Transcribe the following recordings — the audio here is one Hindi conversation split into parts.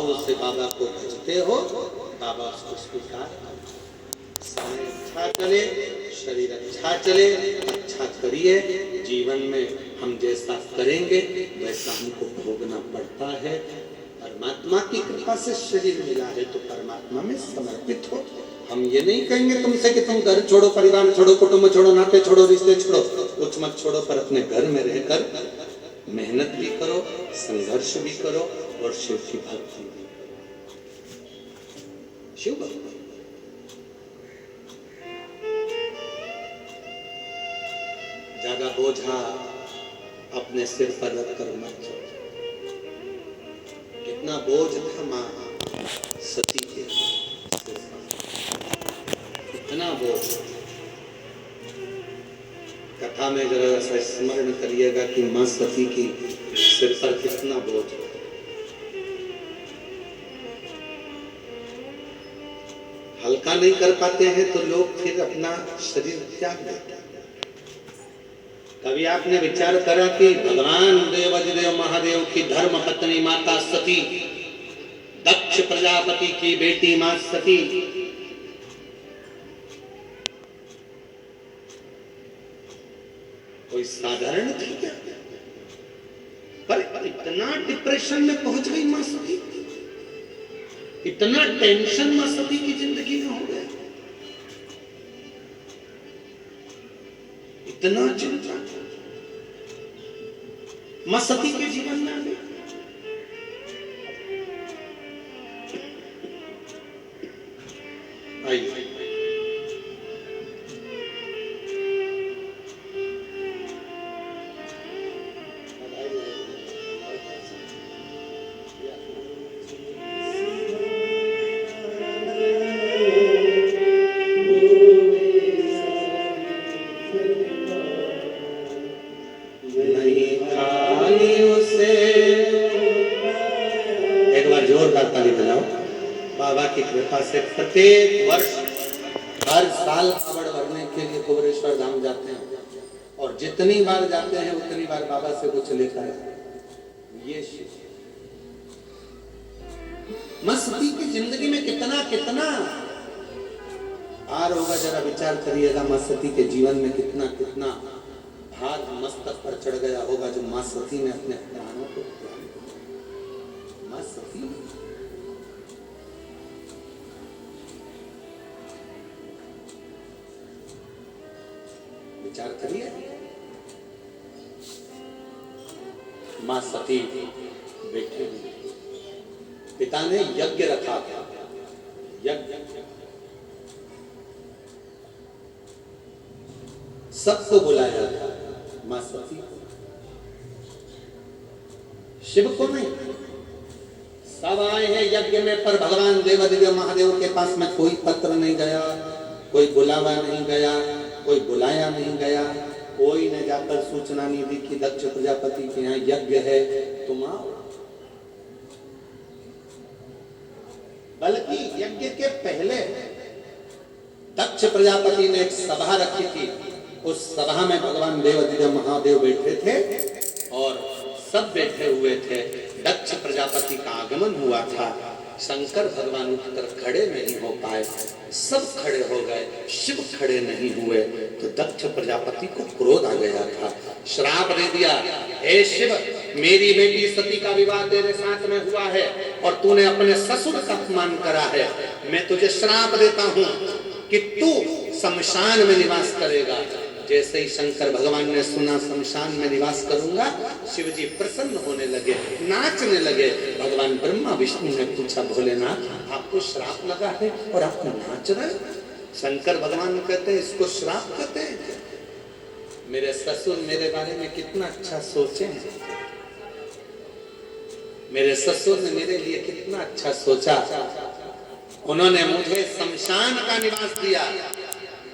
भाव से बाबा को भजते हो, बाबा उसको स्वीकार करें। समय अच्छा चले, शरीर अच्छा चले, अच्छा करिए। जीवन में हम जैसा करेंगे वैसा हमको भोगना पड़ता है। परमात्मा की कृपा से शरीर मिला है तो परमात्मा में समर्पित हो। हम ये नहीं कहेंगे तुमसे कि तुम घर छोड़ो, परिवार छोड़ो, कुटुंब छोड़ो, नाते छोड़ो, रिश्ते छोड़ो, कुछ मत छोड़ो, पर अपने घर में रहकर मेहनत भी करो, संघर्ष भी करो और शिव की भक्ति भी करो। शिव भक्ति ज्यादा बोझा अपने सिर पर रखकर मत चलो। कितना बोझ था मां सती के सिर पर, इतना बोझ। कथा में जरा ऐसा स्मरण करिएगा कि मां सती की सिर पर कितना बोझ। हल्का नहीं कर पाते हैं तो लोग फिर अपना शरीर त्याग देते हैं। कभी आपने विचार करा कि भगवान देवाधिदेव महादेव की धर्म पत्नी माता सती, दक्ष प्रजापति की बेटी मां सती, कोई साधारण थी क्या? पर इतना डिप्रेशन में पहुंच गई मां सती, इतना टेंशन मां सती की जिंदगी में हो गया, इतना चिंता मां सती के जीवन में आ गई। आइए से प्रत्येक वर्ष हर साल कावड़ भरने के लिए कुबेरेश्वर धाम जाते हैं और जितनी बार जाते हैं उतनी बार बाबा से कुछ लेकर ये मां सती की जिंदगी में कितना कितना भार होगा, जरा विचार करिएगा। मां सती के जीवन में कितना कितना भार मस्तक पर चढ़ गया होगा जो मां सती ने अपने प्राणों को त्याग दिया। मां सती विचार करिए। मां सती बैठे हुए, पिता ने यज्ञ रखा था, यज्ञ सबको बुलाया था, मां सती शिव को नहीं। सब आए हैं यज्ञ में, पर भगवान देवाधिदेव महादेव के पास में कोई पत्र नहीं गया, कोई बुलावा नहीं गया, कोई बुलाया नहीं गया, कोई ने जाकर सूचना नहीं दी कि दक्ष प्रजापति के यहाँ यज्ञ है, तुम आओ। बल्कि यज्ञ के पहले दक्ष प्रजापति ने एक सभा रखी थी। उस सभा में भगवान देवाधिदेव महादेव बैठे थे और सब बैठे हुए थे। दक्ष प्रजापति का आगमन हुआ था। शंकर भगवान उठकर खड़े नहीं हो पाए, सब खड़े हो गए, शिव खड़े नहीं हुए। तो दक्ष प्रजापति को क्रोध आ गया था, श्राप दे दिया, हे शिव, मेरी बेटी सती का विवाह तेरे साथ में हुआ है और तूने अपने ससुर का अपमान करा है। मैं तुझे श्राप देता हूँ कि तू शमशान में निवास करेगा। जैसे ही शंकर भगवान ने सुना शमशान में निवास करूंगा, शिव जी प्रसन्न होने लगे, नाचने लगे। भगवान ब्रह्मा विष्णु ने पूछा, भोलेनाथ आपको श्राप लगा है और आप नाच रहे? शंकर भगवान कहते हैं, इसको श्राप कहते हैं। मेरे ससुर मेरे बारे में कितना अच्छा सोचे हैं, मेरे ससुर ने मेरे लिए कितना अच्छा सोचा। उन्होंने मुझे शमशान का निवास दिया।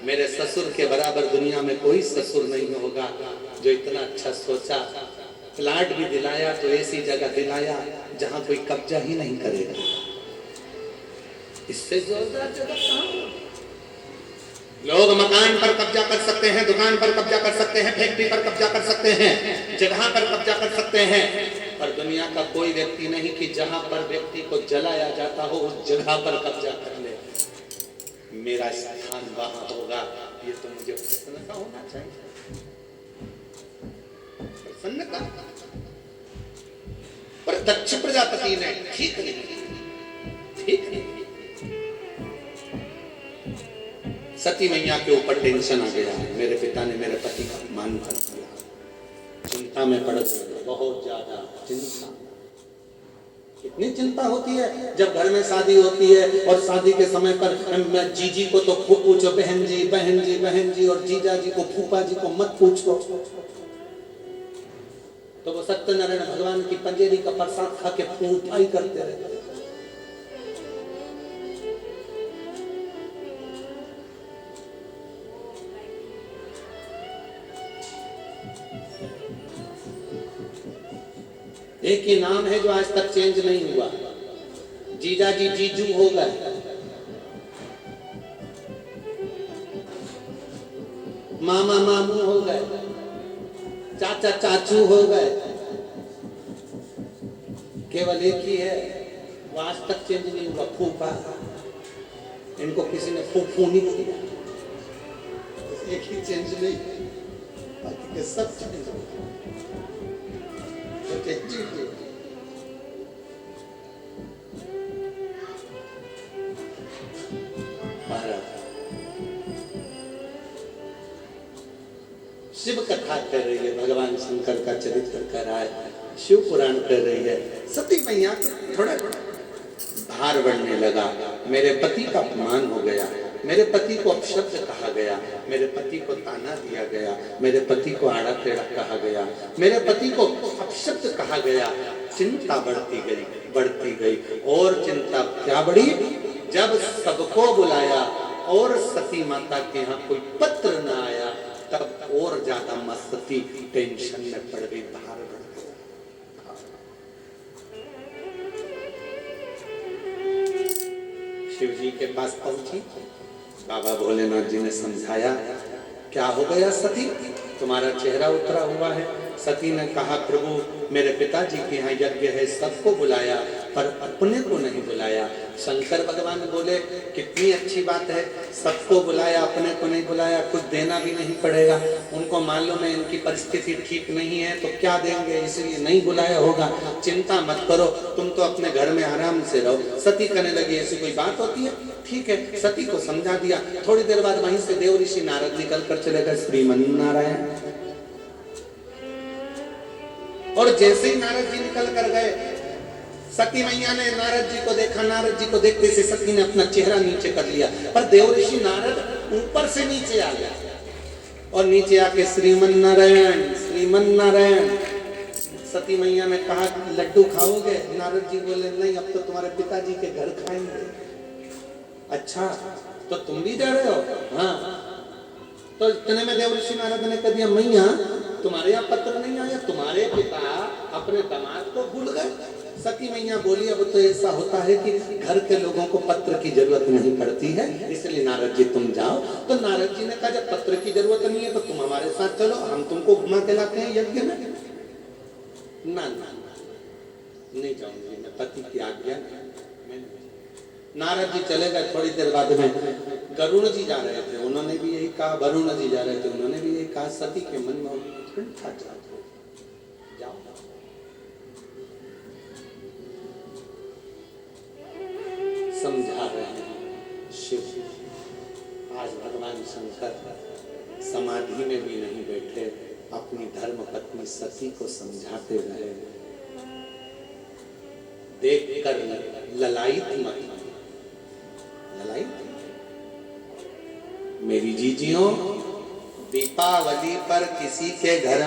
मेरे ससुर के बराबर दुनिया में कोई ससुर नहीं होगा जो इतना अच्छा सोचा। प्लाट भी दिलाया तो ऐसी जगह दिलाया जहां कोई कब्जा ही नहीं करेगा। इससे जोरदार जगह कहां? लोग मकान पर कब्जा कर सकते हैं, दुकान पर कब्जा कर सकते हैं, फैक्ट्री पर कब्जा कर सकते हैं, जगह पर कब्जा कर सकते हैं, और दुनिया का कोई व्यक्ति नहीं कि जहां पर व्यक्ति को जलाया जाता हो उस जगह पर कब्जा कर ले, मेरा स्थान वहां होगा। ये तो मुझे प्रसन्नता होना चाहिए, प्रसन्नता। पर दक्ष प्रजापति ने ठीक नहीं, सती मैया के ऊपर टेंशन आ गया, मेरे पिता ने मेरे पति का अपमान कर दिया, चिंता में पड़ गई, बहुत ज्यादा चिंता। इतनी चिंता होती है जब घर में शादी होती है और शादी के समय पर जीजी को तो खूब पूछो, बहन जी बहन जी बहन जी, और जीजा जी को फूफा जी को मत पूछो। तो वो सत्यनारायण भगवान की पंजेरी का प्रसाद खा के फूफाई करते रहते। एक ही नाम है जो आज तक चेंज नहीं हुआ, जीजा जी जीजू हो गए, मामा मामू हो गए, चाचा चाचू हो गए, केवल एक ही है वो आज तक चेंज नहीं हुआ, फूफा। इनको किसी ने फूफू नहीं किया, एक ही चेंज नहीं, बाकी के सब चेंज हो गए। शिव कथा कर रही है, भगवान शंकर का चरित्र कर रहा है, शिव पुराण कर रही है। सती मैया थोड़ा भार बढ़ने लगा, मेरे पति का अपमान हो गया, मेरे पति को अपशब्द कहा गया, मेरे पति को ताना दिया गया, मेरे पति को आड़ा टेढ़ा कहा गया, मेरे पति को अपशब्द कहा गया। चिंता बढ़ती गई और चिंता क्या बढ़ी, जब सबको बुलाया और सती माता के यहाँ कोई पत्र न आया, तब और ज्यादा मस्ती टेंशन में पड़ गई, भार बढ़ गया। शिव जी के पास पहुंची, बाबा भोलेनाथ जी ने समझाया, क्या हो गया सती, तुम्हारा चेहरा उतरा हुआ है। सती ने कहा, प्रभु मेरे पिताजी के यहाँ यज्ञ है, सबको बुलाया पर अपने को नहीं बुलाया। शंकर भगवान बोले, कितनी अच्छी बात है, सबको बुलाया अपने को नहीं बुलाया, कुछ देना भी नहीं पड़ेगा। उनको मालूम है इनकी परिस्थिति ठीक नहीं है तो क्या देंगे, इसलिए नहीं बुलाया होगा, चिंता मत करो, तुम तो अपने घर में आराम से रहो। सती कहने लगी, ऐसी कोई बात होती है, ठीक है। सती को समझा दिया। थोड़ी देर बाद वहीं से देव ऋषि नारद निकल कर चले गए, श्रीमन नारायण। और जैसे ही नारद जी निकल कर गए, सती मैया ने नारद जी को देखा, नारद जी को देखते से सती ने अपना चेहरा नीचे कर लिया, पर देव ऋषि नारद ऊपर से नीचे आ गया और नीचे आके श्रीमन नारायण श्रीमन नारायण। सती मैया ने कहा, लड्डू खाओगे? नारद जी बोले, नहीं, अब तो तुम्हारे पिताजी के घर खाएंगे। अच्छा, तो तुम भी जा रहे हो? हाँ। तो इतने में देव ऋषि नारद ने कह दिया, मैया तुम्हारे यहाँ पत्र नहीं आया, तुम्हारे पिता अपने दामाद को भूल गए। सती मैया बोली, अब तो ऐसा होता है कि घर के लोगों को पत्र की जरूरत नहीं पड़ती है, इसलिए नारद जी तुम जाओ। तो नारद जी ने कहा, जब पत्र की जरूरत नहीं है तो तुम हमारे साथ चलो, हम तुमको घुमा के लाते हैं यज्ञ में। ना ना नहीं जाऊंगी, मैं पति की आज्ञा। नारद जी चले गए। थोड़ी देर बाद में गरुण जी जा रहे थे, उन्होंने भी यही कहा, वरुण जी जा रहे थे, उन्होंने भी यही कहा। सती के मन में जाओ, समझा रहे हैं शिव। आज भगवान शंकर समाधि में भी नहीं बैठे, अपनी धर्म पत्नी सती को समझाते रहे। देखकर ललायित मत, ललायित। मेरी जीजियों, दीपावली पर किसी के घर